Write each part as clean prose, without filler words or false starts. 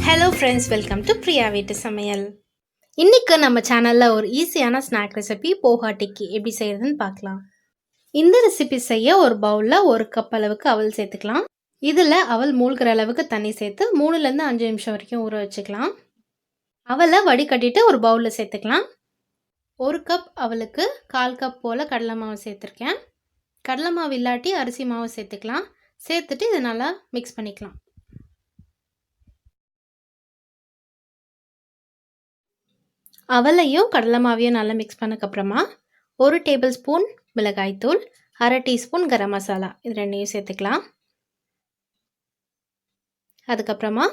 Hello friends, welcome to Priya வீட்டு சமையல். இன்றைக்கி நம்ம சேனலில் ஒரு ஈஸியான ஸ்நாக் ரெசிபி போஹா டிக்கி எப்படி செய்கிறதுன்னு பார்க்கலாம். இந்த ரெசிபி செய்ய ஒரு பவுலில் 1 கப் அளவுக்கு அவல் சேர்த்துக்கலாம். இதில் அவல் மூழ்கிற அளவுக்கு தண்ணி சேர்த்து 3லேருந்து 5 நிமிஷம் வரைக்கும் ஊற வச்சுக்கலாம். அவலை வடிகட்டிட்டு ஒரு பவுலில் சேர்த்துக்கலாம். 1 கப் அவலுக்கு 1/4 கப் போல் கடலை மாவு சேர்த்துருக்கேன். கடலை மாவு இல்லாட்டி அரிசி மாவு சேர்த்துக்கலாம். சேர்த்துட்டு இதை நல்லா மிக்ஸ் பண்ணிக்கலாம். அவலையும் கடலை மாவையும் நல்லா மிக்ஸ் பண்ணக்கப்புறமா 1 டேபிள் ஸ்பூன் மிளகாய்த்தூள், 1/2 டீஸ்பூன் கரம் மசாலா இது ரெண்டையும் சேர்த்துக்கலாம். அதுக்கப்புறமா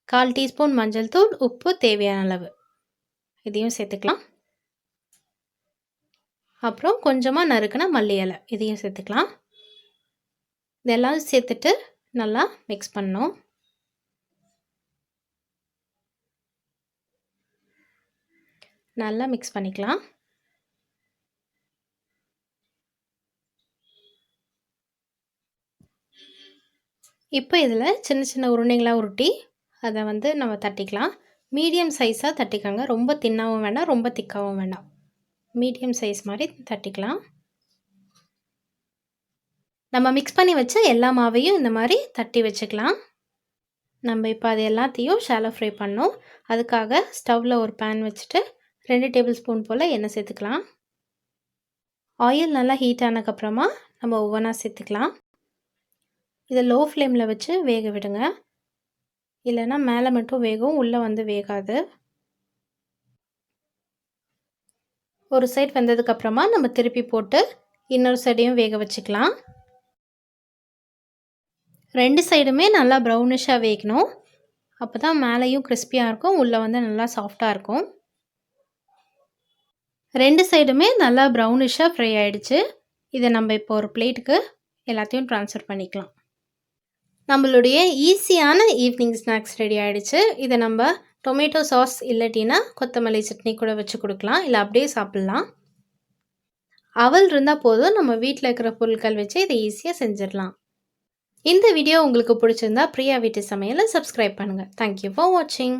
1/4 டீஸ்பூன் மஞ்சள் தூள், உப்பு தேவையான அளவு இதையும் சேர்த்துக்கலாம். அப்புறம் கொஞ்சமாக நறுக்கின மல்லி இலை இதையும் சேர்த்துக்கலாம். இதெல்லாம் சேர்த்துட்டு நல்லா மிக்ஸ் பண்ணணும். நல்லா மிக்ஸ் பண்ணிக்கலாம். இப்போ இதில் சின்ன சின்ன உருண்டைகளாக உருட்டி அதை நம்ம தட்டிக்கலாம். மீடியம் சைஸாக தட்டிக்கோங்க. ரொம்ப தின்னாகவும் வேண்டாம், ரொம்ப திக்காகவும் வேண்டாம். மீடியம் சைஸ் மாதிரி தட்டிக்கலாம். நம்ம மிக்ஸ் பண்ணி வச்ச எல்லா மாவையும் இந்த மாதிரி தட்டி வச்சுக்கலாம். நம்ம இப்போ அது எல்லாத்தையும் ஷாலோ ஃப்ரை பண்ணோம். அதுக்காக ஸ்டவ்வில் ஒரு பேன் வச்சுட்டு 2 டேபிள் ஸ்பூன் போல் எண்ணெய் சேர்த்துக்கலாம். ஆயில் நல்லா ஹீட் ஆனதுக்கப்புறமா நம்ம ஒவ்வொன்றா சேர்த்துக்கலாம். இதை லோ ஃப்ளேமில் வச்சு வேக விடுங்க. இல்லைன்னா மேலே மட்டும் வேகும், உள்ளே வேகாது. ஒரு சைட் வெந்ததுக்கப்புறமா நம்ம திருப்பி போட்டு இன்னொரு சைடையும் வேக வச்சுக்கலாம். 2 சைடுமே நல்லா ப்ரௌனிஷாக வேகணும். அப்போ தான் மேலேயும் கிறிஸ்பியாக இருக்கும், உள்ளே நல்லா சாஃப்டாக இருக்கும். 2 சைடுமே நல்லா ப்ரௌனிஷாக ஃப்ரை ஆகிடுச்சு. இதை நம்ம இப்போ ஒரு பிளேட்டுக்கு எல்லாத்தையும் ட்ரான்ஸ்ஃபர் பண்ணிக்கலாம். நம்மளுடைய ஈஸியான ஈவினிங் ஸ்நாக்ஸ் ரெடி ஆகிடுச்சு. இதை நம்ம டொமேட்டோ சாஸ் இல்லாட்டினா கொத்தமல்லி சட்னி கூட வச்சு கொடுக்கலாம், இல்லை அப்படியே சாப்பிட்லாம். அவல் இருந்தால் போதும், நம்ம வீட்டில் இருக்கிற பொருட்கள் வச்சு இதை ஈஸியாக செஞ்சிடலாம். இந்த வீடியோ உங்களுக்கு பிடிச்சிருந்தா பிரியா வீட்டு சமையலை சப்ஸ்கிரைப் பண்ணுங்கள். தேங்க்யூ ஃபார் வாட்சிங்.